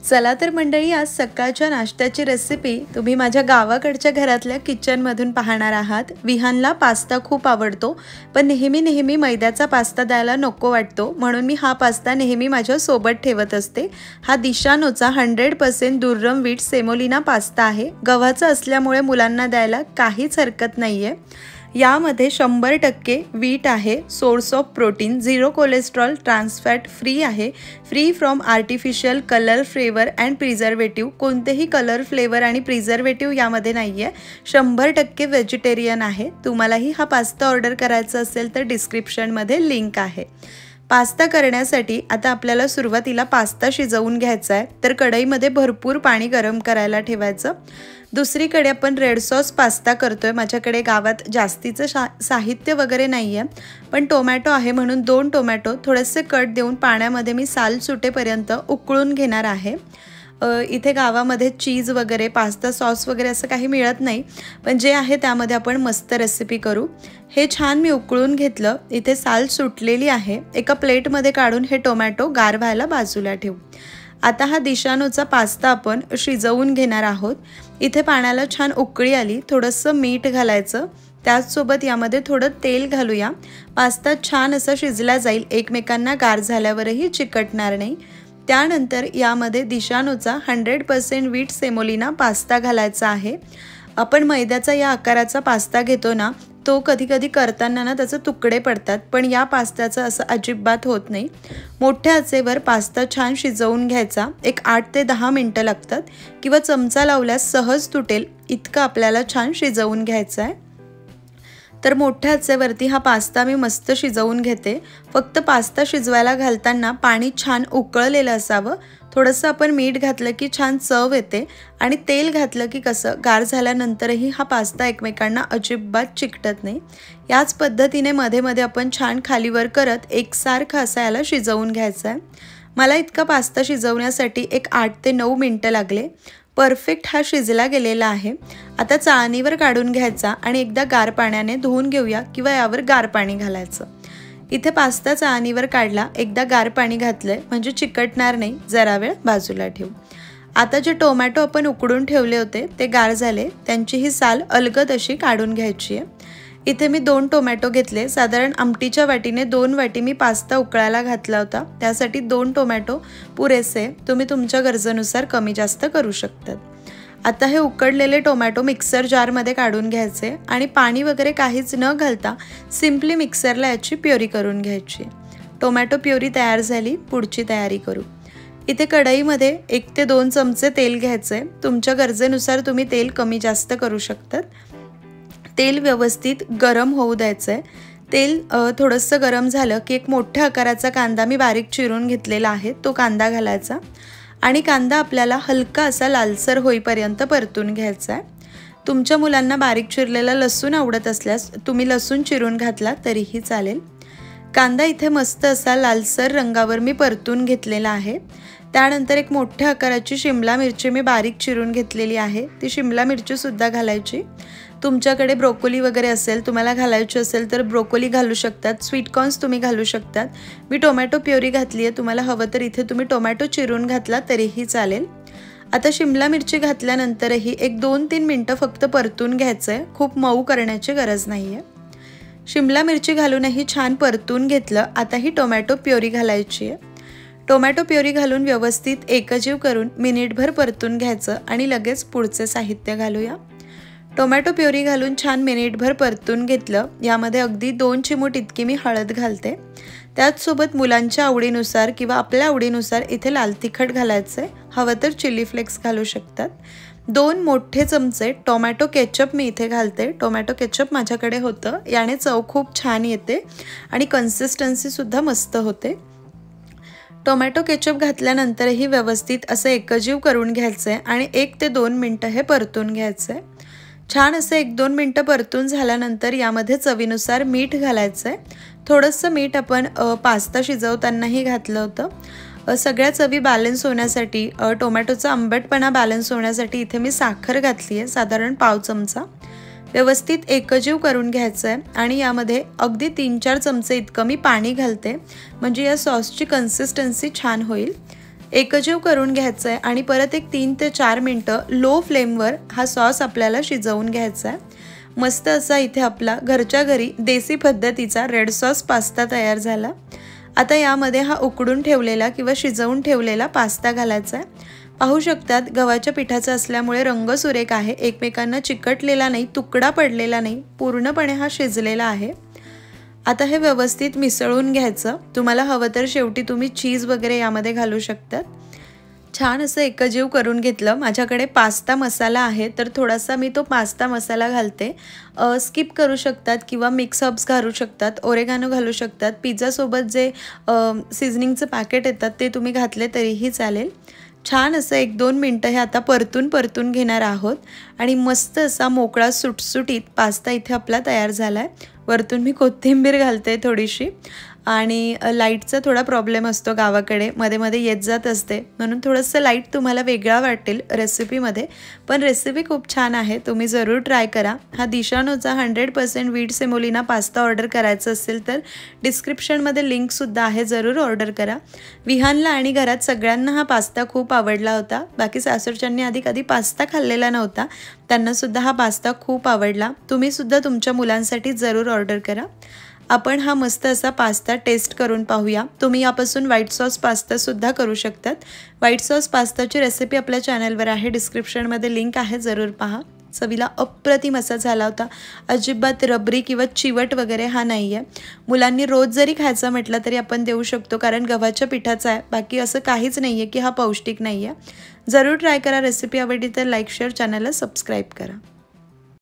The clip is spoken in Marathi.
चला तर मंडळी, आज सकाळच्या नाश्त्याची रेसिपी तुम्ही माझ्या गावाकडच्या घरातल्या किचनमधून पाहणार आहात। विहानला पास्ता खूप आवडतो, पण नेहमी मैद्याचा पास्ता द्यायला नको वाटतो, म्हणून मी हा पास्ता नेहमी माझ्या सोबत ठेवत असते। हा दिशानोचा 100% दुर्रम व्हीट सेमोलिना पास्ता आहे। गव्हाचा असल्यामुळे मुलांना द्यायला काहीच हरकत नाहीये। यामध्ये 100% व्हीट आहे, source of protein, 0 cholesterol, trans fat free आहे, free from artificial colour, flavour and preservative. कोणतेही कलर, फ्लेवर आणि प्रिझर्वेटिव्ह यामध्ये नाहीये। 100% व्हेजिटेरियन आहे। तुम्हालाही हा पास्ता ऑर्डर करायचा असेल तर डिस्क्रिप्शनमध्ये लिंक आहे। पास्ता करण्यासाठी आता आपल्याला सुरुवातीला पास्ता शिजवून घ्यायचा आहे। तर कढईमध्ये भरपूर पाणी गरम करायला ठेवायचं। दुसरीकडे आपण रेड सॉस पास्ता करतोय। माझ्याकडे गावात जास्तीचं साहित्य वगैरे नाहीये, पण टोमॅटो आहे म्हणून 2 टोमॅटो थोडेसे कट देऊन पाण्यामध्ये मी साल सुटेपर्यंत उकळून घेणार आहे। इथे गावामध्ये चीज वगैरे, पास्ता सॉस वगैरे असं काही मिळत नाही, पण जे आहे त्यामध्ये आपण मस्त रेसिपी करू। हे छान मी उकळून घेतलं। इथे साल सुटलेली आहे। एका प्लेटमध्ये काढून हे टोमॅटो गार व्हायला बाजूला ठेवू। आता हा दिशानोचा पास्ता आपण शिजवून घेणार आहोत। इथे पाण्याला छान उकळी आली, थोडंसं मीठ घालायचं, त्याचसोबत यामध्ये थोडं तेल घालूया। पास्ता छान असा शिजला जाईल, एकमेकांना गार झाल्यावरही चिकटणार नाही। त्यानंतर यामध्ये दिशानोचा 100% व्हीट सेमोलिना पास्ता घालायचा आहे। आपण मैद्याचा या आकाराचा पास्ता घेतो ना, तो कधी करताना ना त्याचे तुकडे पडतात, पण या पास्त्याचं असं अजिबात होत नाही। मोठ्या आचेवर पास्ता छान शिजवून घ्यायचा। एक 8 ते 10 मिनिटं लागतात, किंवा चमचा लावल्यास सहज तुटेल इतकं आपल्याला छान शिजवून घ्यायचं आहे। तर मोठ्या आचेवरती हा पास्ता मी मस्त शिजवून घेते। फक्त पास्ता शिजवायला घालताना पाणी छान उकळलेलं असावं। थोडंसं आपण मीठ घातलं की छान चव येते, आणि तेल घातलं की कसं गार झाल्यानंतरही हा पास्ता एकमेकांना अजिबात चिकटत नाही। याच पद्धतीने मध्ये आपण छान खालीवर करत एकसारखं असं याला शिजवून घ्यायचं आहे। मला इतका पास्ता शिजवण्यासाठी एक 8 ते 9 मिनिटं लागले। परफेक्ट हा शिजला गेलेला आहे। आता चाळणीवर काढून घ्यायचा आणि एकदा गार पाण्याने धुवून घेऊया, किंवा यावर गार पाणी घालायचं। इथे पास्ता चाळणीवर काढला, एकदा गार पाणी घातलंय म्हणजे चिकटणार नाही। जरा वेळ बाजूला ठेवू। आता जे टोमॅटो आपण उकडून ठेवले होते ते गार झाले, त्यांची ही साल अलगद अशी काढून घ्यायची आहे। इथे मी 2 टोमॅटो घेतले। साधारण आमटीच्या वाटीने 2 वाटी मी पास्ता उकळायला घातला होता, त्यासाठी 2 टोमॅटो पुरेसे। तुम्ही तुमच्या गरजेनुसार कमी जास्त करू शकतात। आता हे उकडलेले टोमॅटो मिक्सर जारमध्ये काढून घ्यायचे, आणि पाणी वगैरे काहीच न घालता सिम्पली मिक्सरला याची प्युरी करून घ्यायची। टोमॅटो प्युरी तयार झाली, पुढची तयारी करू। इथे कढईमध्ये 1 ते 2 चमचे तेल घ्यायचे। तुमच्या गरजेनुसार तुम्ही तेल कमी जास्त करू शकतात। तेल व्यवस्थित गरम होऊ द्यायचं। तेल थोडंसं गरम झालं की एक मोठ्या आकाराचा कांदा मी बारीक चिरून घेतलेला आहे, तो कांदा घालायचा, आणि कांदा आपल्याला हलका असा लालसर होईपर्यंत परतून घ्यायचा आहे। तुमच्या मुलांना बारीक चिरलेला लसूण आवडत असल्यास तुम्ही लसूण चिरून घातला तरीही चालेल। कांदा इथे मस्त असा लालसर रंगावर मी परतून घेतलेला आहे। त्यानंतर एक मोठ्या आकाराची शिमला मिरची मी बारीक चिरून घेतलेली आहे, ती शिमला मिरची सुद्धा घालायची। तुमच्याकडे ब्रोकोली वगैरे असेल, तुम्हाला घालायची असेल तर ब्रोकोली घालू शकतात, स्वीटकॉर्न्स तुम्ही घालू शकतात। मी टोमॅटो प्युरी घातली आहे, तुम्हाला हवं तर इथे तुम्ही टोमॅटो चिरून घातला तरीही चालेल। आता शिमला मिरची घातल्यानंतरही एक 2-3 मिनिटं फक्त परतून घ्यायचं आहे, खूप मऊ करण्याची गरज नाही आहे। शिमला मिरची घालूनही छान परतून घेतलं। आता ही टोमॅटो प्युरी घालायची आहे। टोमॅटो प्युरी घालून व्यवस्थित एकजीव करून मिनिटभर परतून घ्यायचं, आणि लगेच पुढचे साहित्य घालूया। टोमॅटो प्युरी घालून छान मिनिटभर परतून घेतलं। यामध्ये अगदी 2 चिमूट इतकी मी हळद घालते। त्याचसोबत मुलांच्या आवडीनुसार किंवा आपल्या आवडीनुसार इथे लाल तिखट घालायचं आहे, हवं तर चिली फ्लेक्स घालू शकतात। 2 मोठे चमचे टोमॅटो केचप मी इथे घालते। टोमॅटो केचप माझ्याकडे होतं, याने चव खूप छान येते आणि कन्सिस्टन्सी सुद्धा मस्त होते। टोमॅटो केचप घातल्यानंतरही व्यवस्थित असं एकजीव करून घ्यायचं आहे, आणि 1 ते 2 मिनिटं हे परतून घ्यायचं आहे। छान असं 1-2 मिनिटं परतून झाल्यानंतर यामध्ये चवीनुसार मीठ घालायचं आहे। थोडंसं मीठ आपण पास्ता शिजवतानाही घातलं होतं। सगळ्या चवी बॅलन्स होण्यासाठी, टोमॅटोचा आंबटपणा बॅलन्स होण्यासाठी इथे मी साखर घातली आहे, साधारण पाव चमचा। व्यवस्थित एकजीव करून घ्यायचं आहे, आणि यामध्ये अगदी 3-4 चमचे इतकं मी पाणी घालते, म्हणजे या सॉसची कन्सिस्टन्सी छान होईल। एकजीव करून घ्यायचं आहे आणि परत एक 3 ते 4 मिनटं लो फ्लेमवर हा सॉस आपल्याला शिजवून घ्यायचा आहे। मस्त असा इथे आपला घरच्या घरी देसी पद्धतीचा रेड सॉस पास्ता तयार झाला। आता यामध्ये हा उकडून ठेवलेला किंवा शिजवून ठेवलेला पास्ता घालायचा आहे। पाहू शकतात गव्हाच्या पिठाचा असल्यामुळे रंग सुरेख आहे, एकमेकांना चिकटलेला नाही, तुकडा पडलेला नाही, पूर्णपणे हा शिजलेला आहे। आता हे व्यवस्थित मिसळून घ्यायचं। तुम्हाला हवं तर शेवटी तुम्ही चीज वगैरे यामध्ये घालू शकतात। छान असं एकजीव करून घेतलं। माझ्याकडे पास्ता मसाला आहे तर थोडासा मी तो पास्ता मसाला घालते। स्किप करू शकतात किंवा मिक्स हर्ब्स घालू शकतात, ओरेगानो घालू शकतात, पिझ्झासोबत जे सीझनिंगचं पॅकेट येतात ते तुम्ही घातले तरीही चालेल। छान असं 1-2 मिनटं हे आता परतून घेणार आहोत आणि मस्त असा मोकळा सुटसुटीत पास्ता इथे आपला तयार झाला आहे। वरतून मी कोथिंबीर घालते थोडीशी आणि लाईटचा थोडा प्रॉब्लेम असतो गावाकडे, मध्ये मध्ये येत जात असते, म्हणून थोडंसं लाईट तुम्हाला वेगळा वाटेल रेसिपीमध्ये, पण रेसिपी खूप छान आहे, तुम्ही जरूर ट्राय करा। हा दिशानोचा 100% व्हीट सेमोलिना पास्ता ऑर्डर करायचा असेल तर डिस्क्रिप्शनमध्ये लिंकसुद्धा आहे, जरूर ऑर्डर करा। विहानला आणि घरात सगळ्यांना हा पास्ता खूप आवडला होता। बाकी सासूरच्यांनी आधी कधी पास्ता खाल्लेला नव्हता, त्यांनासुद्धा हा पास्ता खूप आवडला। तुम्हीसुद्धा तुमच्या मुलांसाठी जरूर ऑर्डर करा। आपण हा मस्त असा पास्ता टेस्ट करून पाहूया। तुम्ही यापासून व्हाईट सॉस पास्ता सुद्धा करू शकतात। व्हाईट सॉस पास्ताची रेसिपी आपल्या चॅनलवर आहे, डिस्क्रिप्शनमध्ये लिंक आहे, जरूर पहा। चवीला अप्रतिम असा झाला होता, अजिबात रबरी किंवा चिवट वगैरे हा नाही आहे। मुलांनी रोज जरी खायचा म्हटलं तरी आपण देऊ शकतो, कारण गव्हाच्या पिठाचा आहे, बाकी असं काहीच नाही आहे की हा पौष्टिक नाही आहे। जरूर ट्राय करा। रेसिपी आवडली तर लाईक शेअर, चॅनलला सबस्क्राईब करा।